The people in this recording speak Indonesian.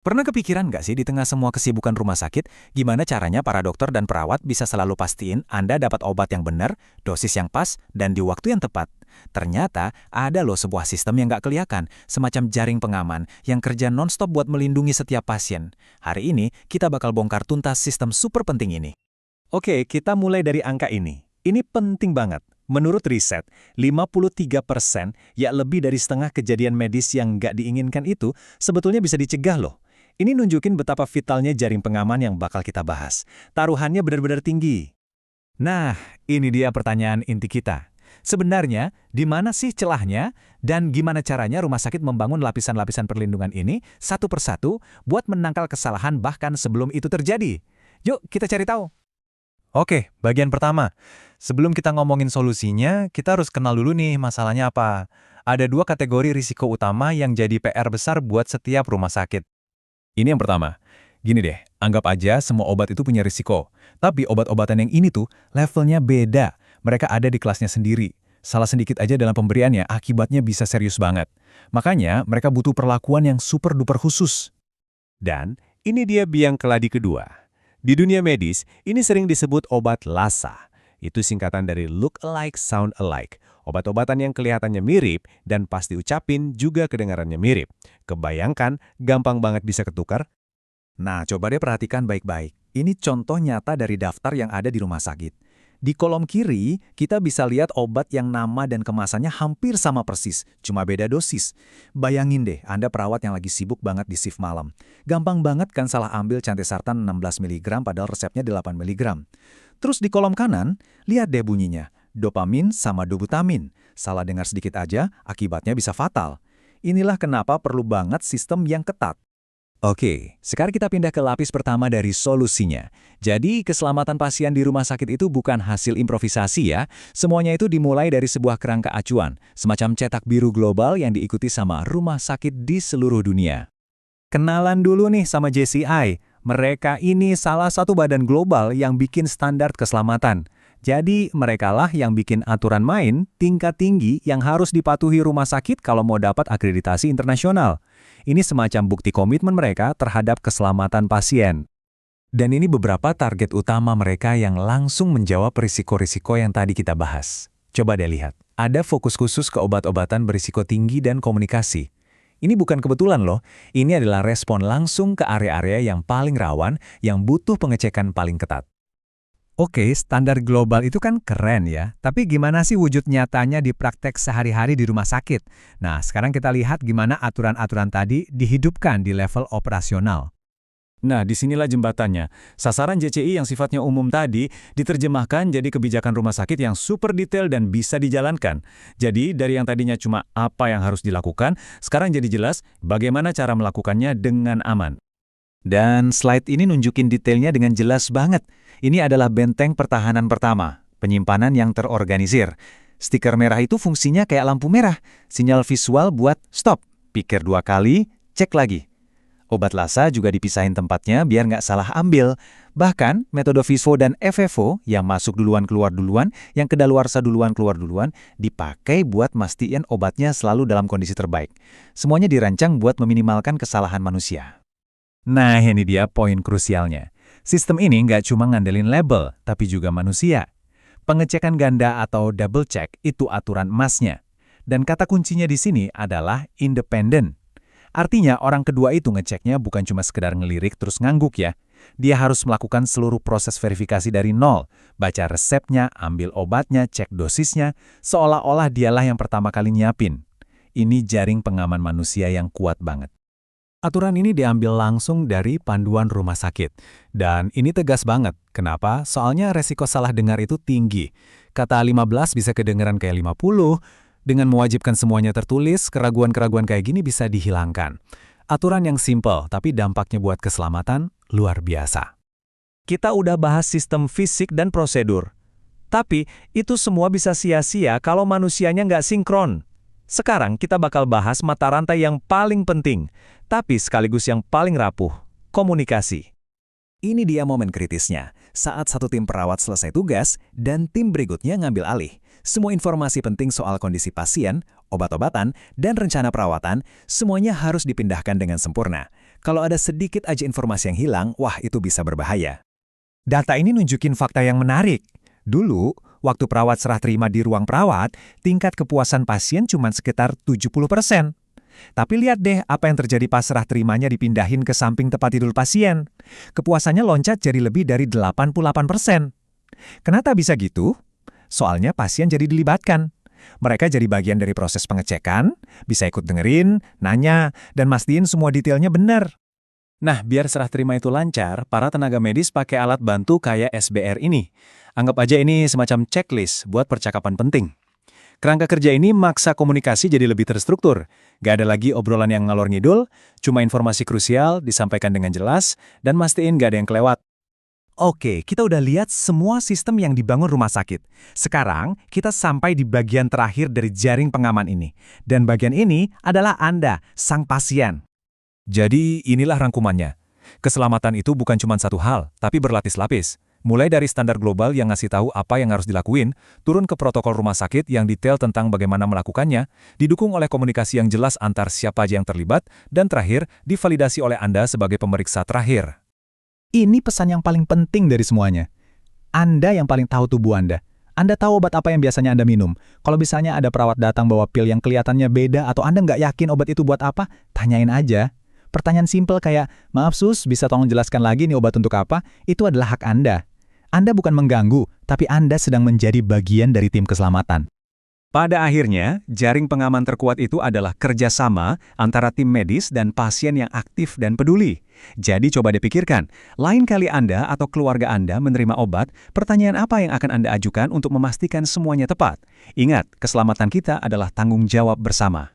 Pernah kepikiran nggak sih di tengah semua kesibukan rumah sakit, gimana caranya para dokter dan perawat bisa selalu pastiin Anda dapat obat yang benar, dosis yang pas, dan di waktu yang tepat? Ternyata ada loh sebuah sistem yang nggak kelihatan, semacam jaring pengaman yang kerja nonstop buat melindungi setiap pasien. Hari ini kita bakal bongkar tuntas sistem super penting ini. Oke, kita mulai dari angka ini. Ini penting banget. Menurut riset, 53%, ya lebih dari setengah kejadian medis yang nggak diinginkan itu, sebetulnya bisa dicegah loh. Ini nunjukin betapa vitalnya jaring pengaman yang bakal kita bahas. Taruhannya benar-benar tinggi. Nah, ini dia pertanyaan inti kita. Sebenarnya, di mana sih celahnya dan gimana caranya rumah sakit membangun lapisan-lapisan perlindungan ini satu persatu buat menangkal kesalahan bahkan sebelum itu terjadi? Yuk, kita cari tahu. Oke, bagian pertama. Sebelum kita ngomongin solusinya, kita harus kenal dulu nih masalahnya apa. Ada dua kategori risiko utama yang jadi PR besar buat setiap rumah sakit. Ini yang pertama. Gini deh, anggap aja semua obat itu punya risiko. Tapi obat-obatan yang ini tuh levelnya beda. Mereka ada di kelasnya sendiri. Salah sedikit aja dalam pemberiannya, akibatnya bisa serius banget. Makanya, mereka butuh perlakuan yang super-duper khusus. Dan ini dia biang keladi kedua. Di dunia medis, ini sering disebut obat LASA. Itu singkatan dari look alike, sound alike. Obat-obatan yang kelihatannya mirip dan pas diucapin juga kedengarannya mirip. Kebayangkan, gampang banget bisa ketukar. Nah, coba deh perhatikan baik-baik. Ini contoh nyata dari daftar yang ada di rumah sakit. Di kolom kiri, kita bisa lihat obat yang nama dan kemasannya hampir sama persis, cuma beda dosis. Bayangin deh, Anda perawat yang lagi sibuk banget di shift malam. Gampang banget kan salah ambil cantesartan 16 mg padahal resepnya 8 mg. Terus di kolom kanan, lihat deh bunyinya. Dopamin sama dobutamin. Salah dengar sedikit aja, akibatnya bisa fatal. Inilah kenapa perlu banget sistem yang ketat. Oke, sekarang kita pindah ke lapis pertama dari solusinya. Jadi, keselamatan pasien di rumah sakit itu bukan hasil improvisasi ya. Semuanya itu dimulai dari sebuah kerangka acuan, semacam cetak biru global yang diikuti sama rumah sakit di seluruh dunia. Kenalan dulu nih sama JCI. Mereka ini salah satu badan global yang bikin standar keselamatan. Jadi, merekalah yang bikin aturan main tingkat tinggi yang harus dipatuhi rumah sakit kalau mau dapat akreditasi internasional. Ini semacam bukti komitmen mereka terhadap keselamatan pasien. Dan ini beberapa target utama mereka yang langsung menjawab risiko-risiko yang tadi kita bahas. Coba deh lihat, ada fokus khusus ke obat-obatan berisiko tinggi dan komunikasi. Ini bukan kebetulan loh, ini adalah respon langsung ke area-area yang paling rawan, yang butuh pengecekan paling ketat. Oke, standar global itu kan keren ya, tapi gimana sih wujud nyatanya di praktek sehari-hari di rumah sakit? Nah, sekarang kita lihat gimana aturan-aturan tadi dihidupkan di level operasional. Nah, disinilah jembatannya. Sasaran JCI yang sifatnya umum tadi diterjemahkan jadi kebijakan rumah sakit yang super detail dan bisa dijalankan. Jadi, dari yang tadinya cuma apa yang harus dilakukan, sekarang jadi jelas bagaimana cara melakukannya dengan aman. Dan slide ini nunjukin detailnya dengan jelas banget. Ini adalah benteng pertahanan pertama, penyimpanan yang terorganisir. Stiker merah itu fungsinya kayak lampu merah, sinyal visual buat stop, pikir 2 kali, cek lagi. Obat LASA juga dipisahin tempatnya biar nggak salah ambil. Bahkan, metode FISFO dan FFO yang masuk duluan keluar duluan, yang kedaluarsa duluan keluar duluan, dipakai buat mastiin obatnya selalu dalam kondisi terbaik. Semuanya dirancang buat meminimalkan kesalahan manusia. Nah, ini dia poin krusialnya. Sistem ini nggak cuma ngandelin label, tapi juga manusia. Pengecekan ganda atau double check itu aturan emasnya. Dan kata kuncinya di sini adalah independen. Artinya orang kedua itu ngeceknya bukan cuma sekedar ngelirik terus ngangguk ya. Dia harus melakukan seluruh proses verifikasi dari nol. Baca resepnya, ambil obatnya, cek dosisnya, seolah-olah dialah yang pertama kali nyiapin. Ini jaring pengaman manusia yang kuat banget. Aturan ini diambil langsung dari panduan rumah sakit. Dan ini tegas banget. Kenapa? Soalnya resiko salah dengar itu tinggi. Kata 15 bisa kedengeran kayak 50. Dengan mewajibkan semuanya tertulis, keraguan-keraguan kayak gini bisa dihilangkan. Aturan yang simple, tapi dampaknya buat keselamatan luar biasa. Kita udah bahas sistem fisik dan prosedur. Tapi itu semua bisa sia-sia kalau manusianya nggak sinkron. Sekarang kita bakal bahas mata rantai yang paling penting, tapi sekaligus yang paling rapuh, komunikasi. Ini dia momen kritisnya, saat satu tim perawat selesai tugas dan tim berikutnya ngambil alih. Semua informasi penting soal kondisi pasien, obat-obatan, dan rencana perawatan, semuanya harus dipindahkan dengan sempurna. Kalau ada sedikit aja informasi yang hilang, wah itu bisa berbahaya. Data ini nunjukin fakta yang menarik. Dulu, waktu perawat serah terima di ruang perawat, tingkat kepuasan pasien cuma sekitar 70%. Tapi lihat deh apa yang terjadi pas serah terimanya dipindahin ke samping tempat tidur pasien. Kepuasannya loncat jadi lebih dari 88%. Kenapa bisa gitu? Soalnya pasien jadi dilibatkan. Mereka jadi bagian dari proses pengecekan, bisa ikut dengerin, nanya, dan mastiin semua detailnya benar. Nah, biar serah terima itu lancar, para tenaga medis pakai alat bantu kayak SBR ini. Anggap aja ini semacam checklist buat percakapan penting. Kerangka kerja ini maksa komunikasi jadi lebih terstruktur. Gak ada lagi obrolan yang ngalor ngidul, cuma informasi krusial disampaikan dengan jelas, dan mastiin gak ada yang kelewat. Oke, kita udah lihat semua sistem yang dibangun rumah sakit. Sekarang, kita sampai di bagian terakhir dari jaring pengaman ini. Dan bagian ini adalah Anda, sang pasien. Jadi, inilah rangkumannya. Keselamatan itu bukan cuma satu hal, tapi berlapis-lapis. Mulai dari standar global yang ngasih tahu apa yang harus dilakuin, turun ke protokol rumah sakit yang detail tentang bagaimana melakukannya, didukung oleh komunikasi yang jelas antar siapa aja yang terlibat, dan terakhir, divalidasi oleh Anda sebagai pemeriksa terakhir. Ini pesan yang paling penting dari semuanya. Anda yang paling tahu tubuh Anda. Anda tahu obat apa yang biasanya Anda minum. Kalau misalnya ada perawat datang bawa pil yang kelihatannya beda atau Anda nggak yakin obat itu buat apa, tanyain aja. Pertanyaan simpel kayak, maaf sus, bisa tolong jelaskan lagi nih obat untuk apa? Itu adalah hak Anda. Anda bukan mengganggu, tapi Anda sedang menjadi bagian dari tim keselamatan. Pada akhirnya, jaring pengaman terkuat itu adalah kerjasama antara tim medis dan pasien yang aktif dan peduli. Jadi coba dipikirkan, lain kali Anda atau keluarga Anda menerima obat, pertanyaan apa yang akan Anda ajukan untuk memastikan semuanya tepat? Ingat, keselamatan kita adalah tanggung jawab bersama.